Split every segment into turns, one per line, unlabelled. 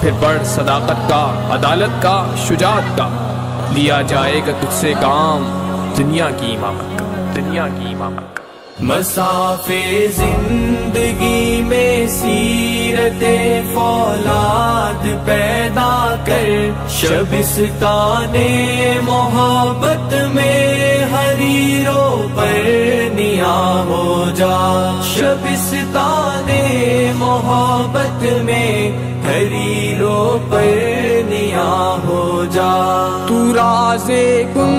फिर बढ़ सदाकत का, अदालत का, शुजाअत का, लिया जाएगा तुझसे काम दुनिया की इमामत का, दुनिया की इमामत का।
मसाफे जिंदगी में सीरते फौलाद पैदा कर, शबिस्ताने मोहब्बत में हरीरों पर निया हो जा, शबिस्ताने मोहब्बत में हरीरों पर निया हो जा।
तू राज़े कुन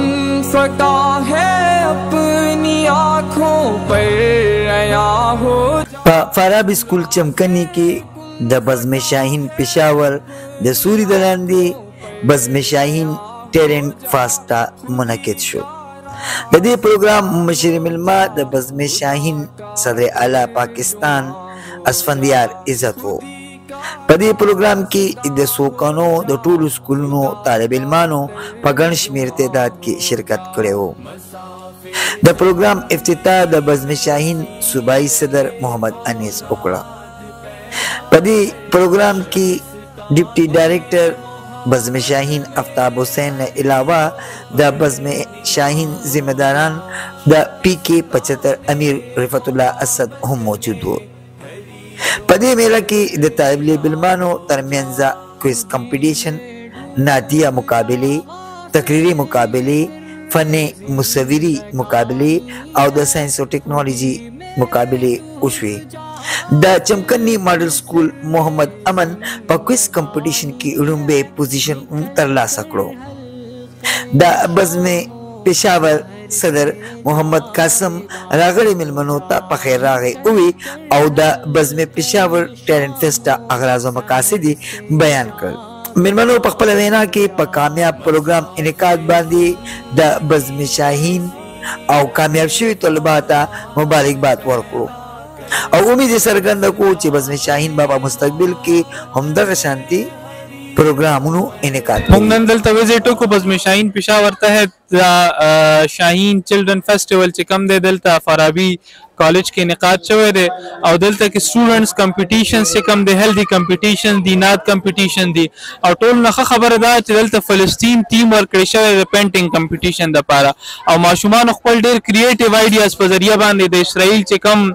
फता है अपनी आँखों पर आया हो।
फराबी स्कूल चमकनी की द बज़्म शाहीन पेशावर द सूरी दलांदी बज़्म शाहीन टेलेंट फास्टा मुनक़िद शो। दे प्रोग्राम मुबशिर मिल्मा द बज़्म शाहीन सदर आला पाकिस्तान असफंदियार इज़्ज़त हो। पदे प्रोग्राम की द सोकनो द टूल स्कूलों तालिब इल्मानो पगन शमीर तादाद की शिरकत करे हो। द प्रोग्राम इफ्तिताह द बज़्म शाहीन सूबाई सदर मोहम्मद अनीस उकड़ा। पदे प्रोग्राम की डिप्टी डायरेक्टर बज़्म शाहीन आफ्ताब हुसैन ने अलावा द बज़्म शाहीन जिम्मेदारान द PK 75 अमीर रिफतुल्लाह असद हम मौजूद हो। पदे मेला की द तालिब इल्मानो तरमियान क्विज कंपटीशन, नादिया मुकाबले, तकरीरी मुकाबले, फने मुसविरी मुकाबले और द साइंस और टेक्नोलॉजी मुकाबले उशवे। द चमकनी मॉडल स्कूल मोहम्मद अमन पर क्विज कंपटीशन की उड़ुम्बे पोजीशन तरला सकड़ो। द बज़्म पेशावर सदर मोहम्मद कासम रागड़े मिलमनोता पखेर रागे हुई और द बज़्म पेशावर टैलेंट फेस्टा अगराज़ व मकासिदी बयान कर। मिलमनो पखपल वेना के कामयाब प्रोग्राम इनकाद बांधी द बज़्म शाहीन और कामयाब शुरू तलबाता मुबारकबाद वर्करो और उम्मीद सरगंद को चे बज़्म शाहीन बाबा मुस्तकबिल की हमदर्द शांति प्रोग्राम इनकाद
मुंगनदल तविजिटो को बज़्म शाहीन पेशावर तहत शाहीन चिल्ड्रन फेस्टिवल चिकम दे दलता फराबी कॉलेज के निकात चवे दे और दलता के स्टूडेंट्स कंपटीशन से कम दे हेल्दी कंपटीशन दी नाद कंपटीशन दी और टोल नखा खबरदार दलता फ़लस्तीन टीम वर्क रेशर पेंटिंग कंपटीशन द पारा और माशुमान खपल डेर क्रिएटिव आइडियाज पर जरिया बांधे दे इसराइल चिकम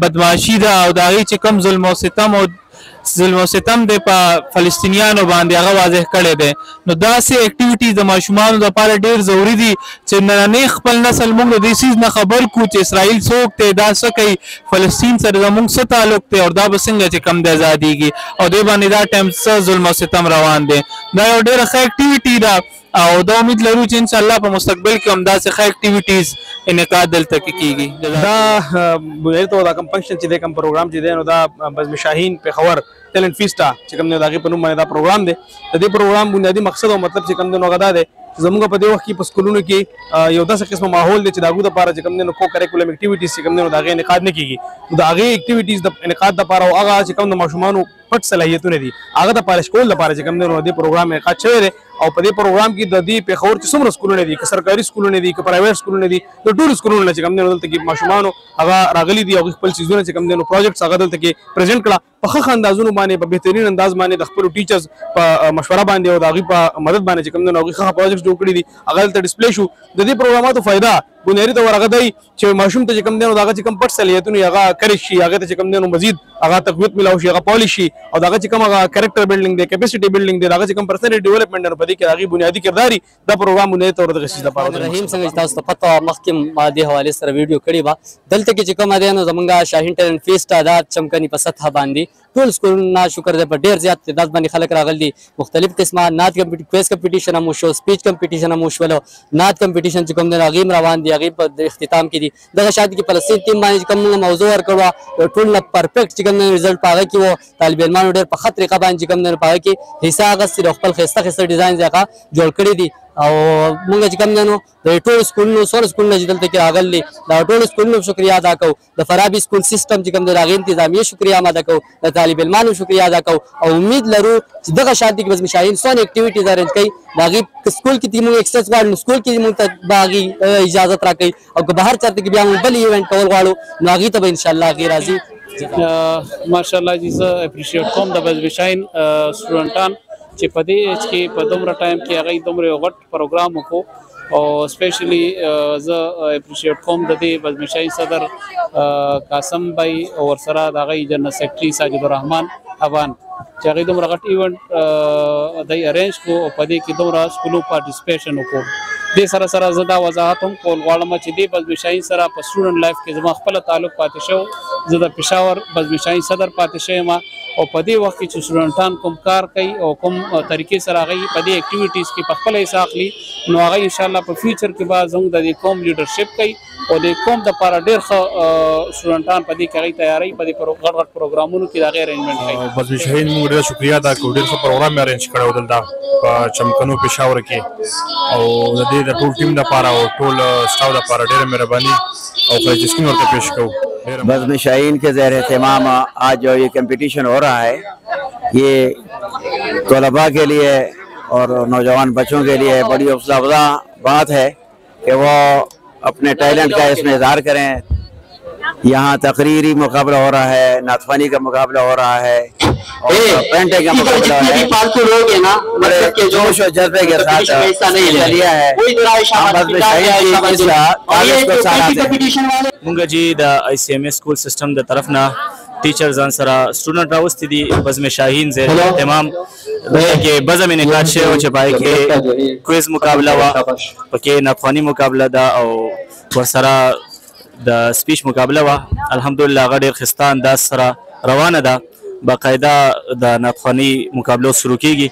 बदमाशी दा और दागी चिकम जुल्म व सितम दे पा फलस्तीनियानो बांधे आगा वाज़ेह करे दे नो दा से एक्टिविटीज द माशुमान द पारा ढेर जरूरी दी चे नने खपल नस्ल मुंग द दिस न खबर को चे इसराइल सोक ते दा सकई फलस्तीन सर द मुंग से ताल्लुक ते और दा बसिंग चे कम दे आजादी की और दे बानी दा टाइम से जुल्म व सितम रवान दे दा और ढेर एक्टिविटी दा और दा उम्मीद लरू चे इंशाअल्लाह पर मुस्तकबिल के हम दा से एक्टिविटीज इनकाद दल तक कीगी
दा बुनियादी तो दा कम फंक्शन चे दे कम प्रोग्राम चे दे नो दा बज़्म शाहीन पे खबर टैलेंट फीस्टा चिकम ने दागे पनु मने दा प्रोग्राम दे तदे प्रोग्राम बुनियादी मकसद और मतलब चिकम ने नगदा दे जमुगा पदे वक्त की स्कूलों की यो 10 किस्म माहौल दे चिदागू दा पारा चिकम ने को करिकुलम एक्टिविटीज चिकम ने दागे इनकाद ने कीगी दागे एक्टिविटीज द इनकाद दा पारा आगा चिकम ने माशुमानो पट सलाहियतों ने दी आगा दा पारा स्कूल दा पारा चिकम ने दे प्रोग्राम इनकाद चवे और पदे प्रोग्राम की ददी पे खौर सुमर स्कूलों ने दी सरकारी स्कूलों ने दी प्राइवेट स्कूलों ने दी तो टूर स्कूलों ने चिकम ने दल तक माशुमानो आगा रागली दी और खपल चीजों ने चिकम ने प्रोजेक्ट्स आगा दल तक प्रेजेंट करा पखख अंदाजों माने बेहतरीन अंदाज माने दखपल टीचर्स मशवरा बांधे और दागी मदद बाने चिकम ने नौगी खा प्रोजेक्ट्स जो कड़ी दी अगल त डिस्प्ले शू ददी प्रोग्राम तो फायदा बुनियादी तो रगदई चे माशूम त चिकम ने दागा चिकम पट सलियतुन आगा करिशी आगे त चिकम ने मजीद आगा तकवीत मिलाउशी आगा पॉलिशी और दागा चिकम आगा कैरेक्टर बिल्डिंग दे कैपेसिटी बिल्डिंग दे दागा चिकम पर्सनालिटी डेवलपमेंट न पदी के आगे बुनियादी किरदारी दा प्रोग्राम बुनियादी तौर त गसी दा पारो
रहीम संग तास त पता मखकिम मादे हवाले सर वीडियो कड़ी बा दलते के चिकम आदे न जमंगा शाहीन टैलेंट फेस्ट आदा चमकनी पसथा बांधी टूल स्कूल ना शुक्र दे पर ढेर ज्यादा तादाद बनी खलक रागल दी मुख्तलिफ किस्म नात क्विज कंपटीशन हमशो स्पीच कंपटीशन हमशवलो नात कंपटीशन चिकम ने अगीम रवान दी अगीम पर इख्तिताम की दी दगा शादी की फलस्तीन टीम माने चिकम ने मौजू और करवा टूल न परफेक्ट चिकम ने रिजल्ट पावे कि वो तालिब इल्मान ढेर पखत तरीका बान चिकम ने पावे कि हिस्सा अगस्त से रखपल खस्ता खस्ता डिजाइन जाका जोड़ कड़ी दी और मुंगा चिकम ने टोल स्कूल नो सोर स्कूल ने जिदल तक आगल ली टोल स्कूल में शुक्रिया अदा करो द फराबी स्कूल सिस्टम चिकम ने आगे इंतजामिया शुक्रिया अदा करो द तालिब इल्मान शुक्रिया अदा करो और उम्मीद लरू दगा शादी की बज़्म शाहीन सोन एक्टिविटीज अरेंज कई बागी स्कूल की टीमों एक्सेस वार्ड स्कूल की टीमों तक बागी इजाजत रखी और बाहर चलते कि बल इवेंट कवर वालों नागी तब इंशाल्लाह राजी
ماشاءالله جی زه اپریشیټ کوم د بزمشاین سټوډنټان چې په دې ایج کې په دومره ټایم کې هغه دومره غټ پروګرام وکړو او سپیشلی زه اپریشیټ کوم د دې بزمشاین صدر قاسم بھائی او ورسره د هغه جنرال سیکرټري ساجد الرحمن افغان چې هغه دومره غټ ایونت د ارینج کو او په دې کې دومره سکولو پارټیسپیشن وکړو دې سره سره زه دا وضاحت هم کول غواړم چې دې بزمشاین سره په سټوډنټ لایف کې زما خپل تعلق پاتې شو زه د پېښور بزمشاین صدر پاتې شوم او په دې وخت کې چې سټوډنټان کوم کار کوي او کوم طریقې سره هغه په دې اکټیویټیز کې په خپل حصہ اخلي نو هغه ان شاء الله په فیوچر کې به زموږ د قوم لیډرشپ کوي او د قوم د لپاره ډېر ښه سټوډنټان په دې کې هغه تیاری په دې غټ غټ پروګرامونو کې دا غیر ارینجمنټ کوي
بزمشاین موږ ډېر شکریا ادا کوو ډېر ښه پروګرام یې ارینج کړی و دلته په چمکنو پېښور کې او د دې د ټول ټیم لپاره او ټول سټاف لپاره ډېره مهرباني او خیرجسکین ورته پیش کوو
बज़्म-ए-शाहीन के ज़ेर एहतमाम आज जो ये कंपटीशन हो रहा है ये तलबा के लिए और नौजवान बच्चों के लिए बड़ी हौसला अफ़ज़ा बात है कि वो अपने टैलेंट का इसमें इज़हार करें। यहाँ तकरीरी मुकाबला हो रहा है, नातफ़ानी का मुकाबला हो रहा है और पेंटिंग का मुकाबला है। बड़े जोश और जज्बे के साथ लिया है।
مونږ جی د آی سی ایم ایس سکول سیستم د طرف نه ټیچرزان سره سټوډنټ راوستي دي بزمشاهین زیر اهتمام دغه کې بزم انعقاد شوی و چې پای کې کویز مقابله وه پکې نطفاني مقابله ده او ورسره د سپیچ مقابله وه الحمدلله هغه ډېر ښایسته انداز سره روانه ده باقاعده د نطفاني مقابلو شروع کیږي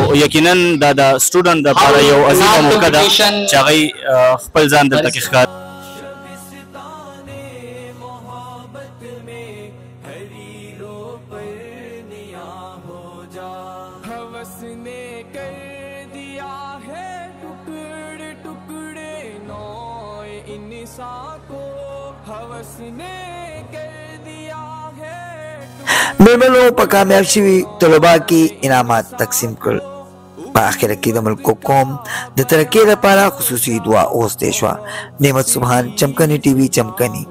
او یقینا دا د سټوډنټ دپاره یو عظیمه موقع ده چې هغوی خپل ځان دلته کې ښکار
मेलमलों पर कामयाब शवी तलबा की इनामात तकसीम कर आखिर की दमल को कौम द तरक्की द पारा खुसूसी दुआ ओस देशवा नेमत सुभान चमकनी टीवी चमकनी।